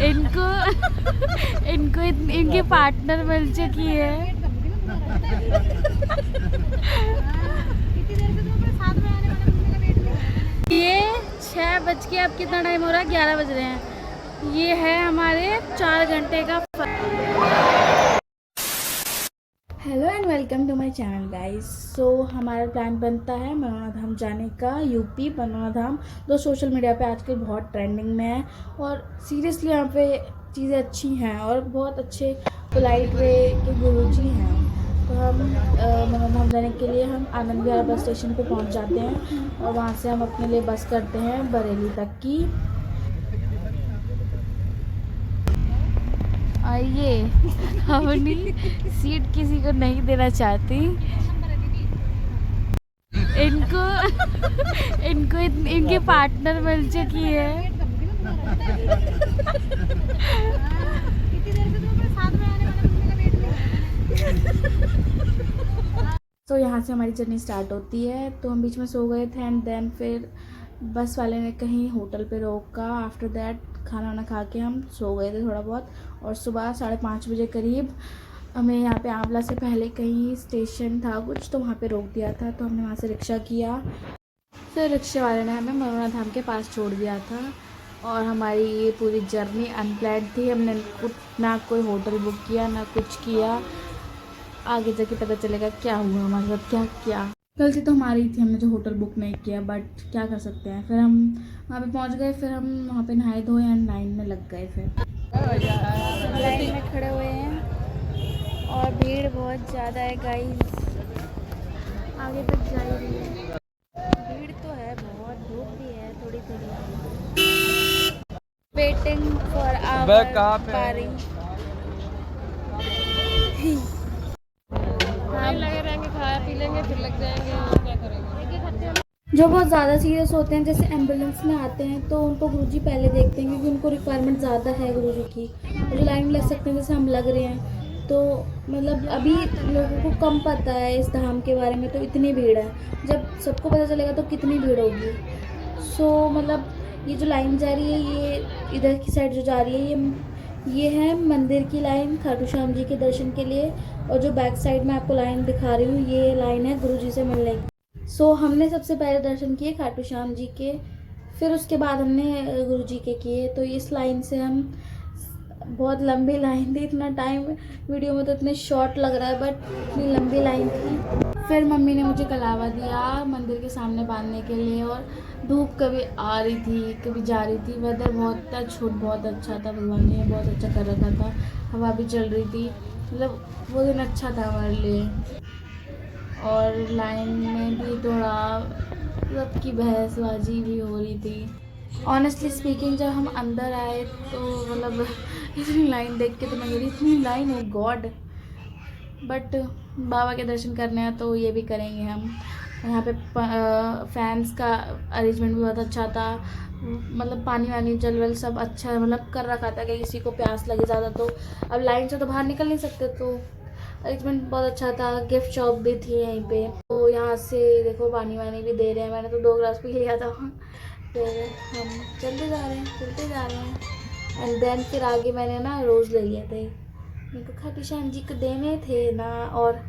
इनको इनको इनकी पार्टनर मिल चुकी है। ये 6 बज के, अब कितना टाइम हो रहा है, 11 बज रहे हैं। ये है हमारे 4 घंटे का। Hello and welcome to my channel guys. So हमारा प्लान बनता है मनोना धाम जाने का। यूपी मनोना धाम जो सोशल मीडिया पे आजकल बहुत ट्रेंडिंग में है, और सीरियसली यहाँ पे चीज़ें अच्छी हैं और बहुत अच्छे पोलाइट वे के गुरुजी हैं। तो हम मनोना धाम जाने के लिए हम आनंद विहार बस स्टेशन पे पहुँच जाते हैं, और वहाँ से हम अपने लिए बस करते हैं बरेली तक की। और ये अपनी सीट किसी को नहीं देना चाहती। इनको इनकी पार्टनर मिल चुकी है। तो यहाँ से हमारी जर्नी स्टार्ट होती है। तो हम बीच में सो गए थे, एंड देन फिर बस वाले ने कहीं होटल पे रोका। आफ्टर दैट खाना वाना खा के हम सो गए थे थोड़ा बहुत, और सुबह 5:30 बजे करीब हमें यहाँ पे आंवला से पहले कहीं स्टेशन था कुछ, तो वहाँ पे रोक दिया था। तो हमने वहाँ से रिक्शा किया। फिर रिक्शे वाले ने हमें मनोना धाम के पास छोड़ दिया था, और हमारी ये पूरी जर्नी अनप्लान्ड थी। हमने ना कोई होटल बुक किया, ना कुछ किया। आगे जाके पता चलेगा क्या हुआ हमारे साथ, क्या क्या गलती तो हमारी थी, हमने जो होटल बुक नहीं किया, बट क्या कर सकते हैं। फिर हम वहाँ पे पहुँच गए, फिर हम वहाँ पे नहाए धोए एंड लाइन में लग गए। फिर लाइन में खड़े हुए हैं और भीड़ बहुत ज़्यादा है गाइस, आगे तक जा ही रही है। भीड़ तो है बहुत, धूप भी है थोड़ी थोड़ी। वेटिंग फॉर आवर बारी। लगे रहेंगे, खाया पी लेंगे, फिर लग जाएंगे, क्या करेंगे। जो बहुत ज़्यादा सीरियस होते हैं, जैसे एम्बुलेंस में आते हैं, तो उनको गुरुजी पहले देखते हैं, क्योंकि उनको रिक्वायरमेंट ज़्यादा है गुरुजी की। जो लाइन में लग सकते हैं, जैसे हम लग रहे हैं, तो मतलब अभी लोगों को कम पता है इस धाम के बारे में, तो इतनी भीड़ है। जब सबको पता चलेगा तो कितनी भीड़ होगी। सो मतलब ये जो लाइन जा रही है, ये इधर की साइड जो जा रही है, ये है मंदिर की लाइन खाटू श्याम जी के दर्शन के लिए। और जो बैक साइड में आपको लाइन दिखा रही हूँ, ये लाइन है गुरुजी से मिलने की। सो हमने सबसे पहले दर्शन किए खाटू श्याम जी के, फिर उसके बाद हमने गुरुजी के किए। तो इस लाइन से हम, बहुत लंबी लाइन थी, इतना टाइम वीडियो में तो इतने शॉर्ट लग रहा है, बट इतनी लंबी लाइन थी। फिर मम्मी ने मुझे कलावा दिया मंदिर के सामने बांधने के लिए, और धूप कभी आ रही थी कभी जा रही थी। वेदर बहुत टच वुड बहुत अच्छा था, भगवान ने बहुत अच्छा कर रखा था, हवा भी चल रही थी, मतलब वो दिन अच्छा था हमारे लिए। और लाइन में भी थोड़ा सबकी बहसबाजी भी हो रही थी। ऑनेस्टली स्पीकिंग, जब हम अंदर आए तो मतलब इतनी लाइन देख के तो मैं कह रही इतनी लाइन, हो गॉड। बट बाबा के दर्शन करने हैं तो ये भी करेंगे हम। यहाँ पे फैंस का अरेंजमेंट भी बहुत अच्छा था, मतलब पानी वानी जल वल सब अच्छा मतलब कर रखा था कि किसी को प्यास लगे ज़्यादा तो अब लाइन से तो बाहर निकल नहीं सकते, तो अरेंजमेंट बहुत अच्छा था। गिफ्ट शॉप भी थी यहीं पे, तो यहाँ से देखो पानी वानी भी दे रहे हैं। मैंने तो 2 गिलास पी लिया था। फिर हम चलते जा रहे हैं एंड देन फिर आगे मैंने ना रोज़ ले लिए थे, मेरे को खाटू श्याम जी को देने थे ना। और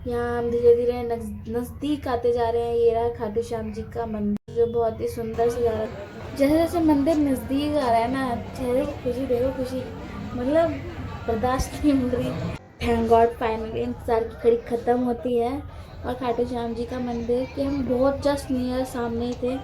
यहाँ हम धीरे धीरे नज़दीक आते जा रहे हैं। ये रहा खाटू श्याम जी का मंदिर, जो बहुत ही सुंदर सजा रहा है। जैसे जैसे मंदिर नज़दीक आ रहा है ना, चेहरे को खुशी देखो, खुशी मतलब बर्दाश्त नहीं हो रही। थैंक गॉड फाइनली इंतज़ार की घड़ी ख़त्म होती है, और खाटू श्याम जी का मंदिर कि हम बहुत जस्ट नियर सामने ही थे,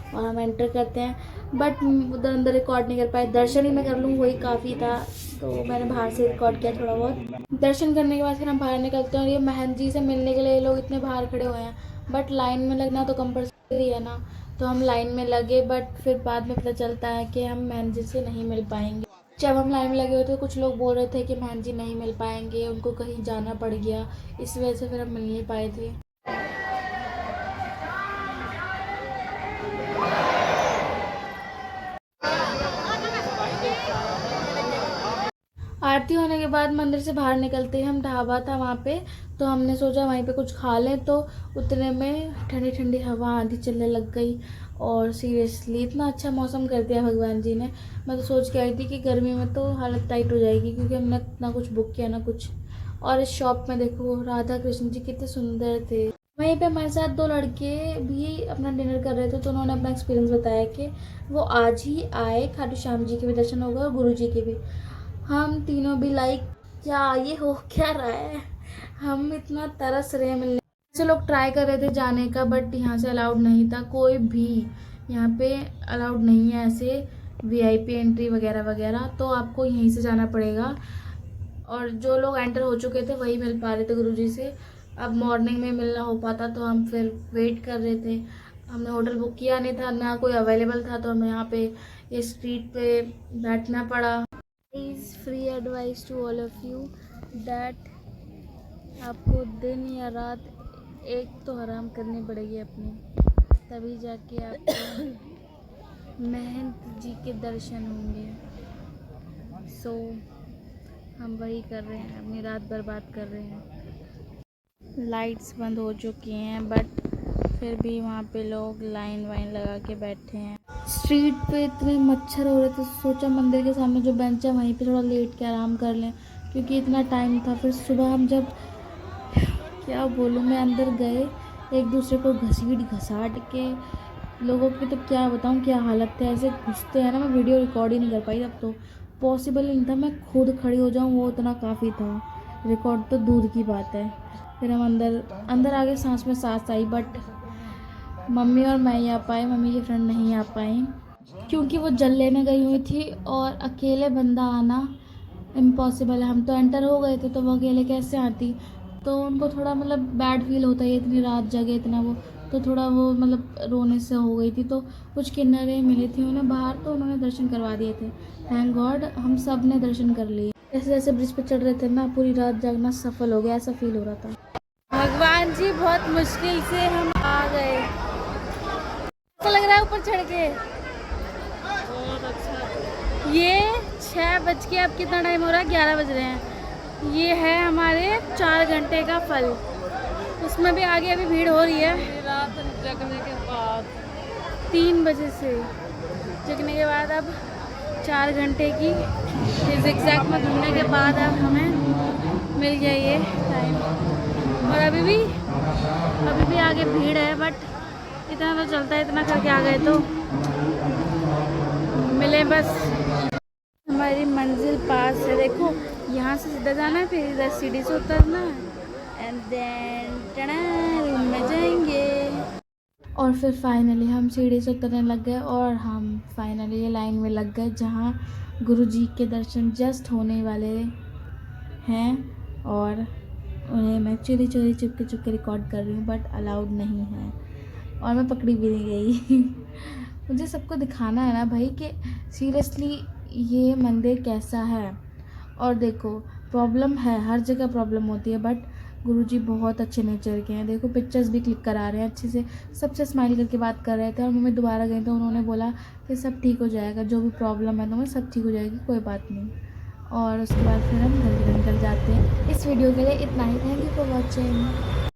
और हम एंटर करते हैं। बट उधर अंदर रिकॉर्ड नहीं कर पाए, दर्शन ही मैं कर लूँ वही काफ़ी था, तो मैंने बाहर से रिकॉर्ड किया थोड़ा बहुत। दर्शन करने के बाद फिर हम बाहर निकलते हैं, और ये महंत जी से मिलने के लिए ये लोग इतने बाहर खड़े हुए हैं। बट लाइन में लगना तो कंपलसरी है ना, तो हम लाइन में लगे, बट फिर बाद में पता चलता है कि हम महंत जी से नहीं मिल पाएंगे। जब हम लाइन में लगे हुए थे, कुछ लोग बोल रहे थे कि महंत जी नहीं मिल पाएंगे, उनको कहीं जाना पड़ गया, इस वजह से फिर हम मिल नहीं पाए थे। आरती होने के बाद मंदिर से बाहर निकलते ही हम, ढाबा था वहाँ पे, तो हमने सोचा वहीं पे कुछ खा लें। तो उतने में ठंडी ठंडी हवा आंधी चलने लग गई, और सीरियसली इतना अच्छा मौसम कर दिया भगवान जी ने। मैं तो सोच के आई थी कि गर्मी में तो हालत टाइट हो जाएगी, क्योंकि हमने ना कुछ बुक किया ना कुछ। और इस शॉप में देखो राधा कृष्ण जी कितने सुंदर थे। वहीं पे हमारे साथ दो लड़के भी अपना डिनर कर रहे थे, तो उन्होंने अपना एक्सपीरियंस बताया कि वो आज ही आए, खाटू श्याम जी के भी दर्शन हो गए और गुरु जी के भी। हम तीनों भी लाइक क्या ये हो क्या रहा है, हम इतना तरस रहे हैं मिलने से। लोग ट्राई कर रहे थे जाने का, बट यहाँ से अलाउड नहीं था, कोई भी यहाँ पे अलाउड नहीं है ऐसे वीआईपी एंट्री वगैरह वगैरह, तो आपको यहीं से जाना पड़ेगा। और जो लोग एंटर हो चुके थे वही मिल पा रहे थे गुरुजी से। अब मॉर्निंग में मिलना हो पाता तो हम फिर वेट कर रहे थे। हमने होटल बुक किया नहीं था, ना कोई अवेलेबल था, तो हमें यहाँ पे ये स्ट्रीट पे बैठना पड़ा। Please free advice to all of you that आपको दिन या रात एक तो आराम करनी पड़ेगी अपनी, तभी जाके आपको महंत जी के दर्शन होंगे। सो हम वही कर रहे हैं, अपनी रात बर्बाद कर रहे हैं। लाइट्स बंद हो चुकी हैं, बट फिर भी वहाँ पे लोग लाइन वाइन लगा के बैठे हैं। स्ट्रीट पे इतने मच्छर हो रहे थे, सोचा मंदिर के सामने जो बेंच है वहीं पे थोड़ा लेट के आराम कर लें, क्योंकि इतना टाइम था। फिर सुबह हम जब क्या बोलूँ मैं अंदर गए, एक दूसरे को घसीट घसाट के लोगों की तो क्या बताऊँ क्या हालत है, ऐसे घुसते हैं ना। मैं वीडियो रिकॉर्ड ही नहीं कर पाई, अब तो पॉसिबल ही नहीं था मैं खुद खड़ी हो जाऊँ, वो इतना काफ़ी था, रिकॉर्ड तो दूर की बात है। फिर हम अंदर आगे सांस में सांस आई, बट मम्मी और मैं ही आ पाए, मम्मी की फ्रेंड नहीं आ पाई, क्योंकि वो जल लेने गई हुई थी और अकेले बंदा आना इम्पॉसिबल है। हम तो एंटर हो गए थे, तो वो अकेले कैसे आती, तो उनको थोड़ा मतलब बैड फील होता है, इतनी रात जगे इतना वो, तो थोड़ा वो मतलब रोने से हो गई थी। तो कुछ किन्नरें मिली थी उन्हें बाहर, तो उन्होंने दर्शन करवा दिए थे। थैंक गॉड हम सब ने दर्शन कर लिए। जैसे जैसे ब्रिज पे चढ़ रहे थे ना, पूरी रात जागना सफल हो गया, ऐसा फील हो रहा था। भगवान जी बहुत मुश्किल से हम आ गए, तो लग रहा है ऊपर चढ़ के बहुत अच्छा। ये 6 बज के, अब कितना टाइम हो रहा है, 11 बज रहे हैं। ये है हमारे 4 घंटे का फल, उसमें भी आगे अभी भीड़ हो रही है। रात जगने के बाद 3 बजे से जगने के बाद अब 4 घंटे की एग्जैक्ट में घूमने के बाद अब हमें मिल गया ये टाइम। और अभी भी आगे भीड़ है, बट इतना तो चलता है, इतना करके आ गए तो मिले बस। हमारी मंजिल पास है, देखो यहाँ से सीधा जाना है, फिर इधर सीढ़ी से उतरना है एंड देन रूम में जाएंगे। और फिर फाइनली हम सीढ़ी से उतरने लग गए और हम फाइनली ये लाइन में लग गए जहाँ गुरुजी के दर्शन जस्ट होने वाले हैं। और उन्हें मैं चोरी चोरी चुपके रिकॉर्ड कर रही हूँ, बट अलाउड नहीं है और मैं पकड़ी भी नहीं गई। मुझे सबको दिखाना है ना भाई कि सीरियसली ये मंदिर कैसा है। और देखो प्रॉब्लम है, हर जगह प्रॉब्लम होती है, बट गुरुजी बहुत अच्छे नेचर के हैं। देखो पिक्चर्स भी क्लिक करा रहे हैं अच्छे से, सबसे स्माइल करके बात कर रहे थे। और मम्मी दोबारा गई तो उन्होंने बोला कि सब ठीक हो जाएगा, जो भी प्रॉब्लम है तुम्हें सब ठीक हो जाएगी, कोई बात नहीं। और उसके बाद फिर हम घर निकल जाते हैं। इस वीडियो के लिए इतना ही। Thank you for watching.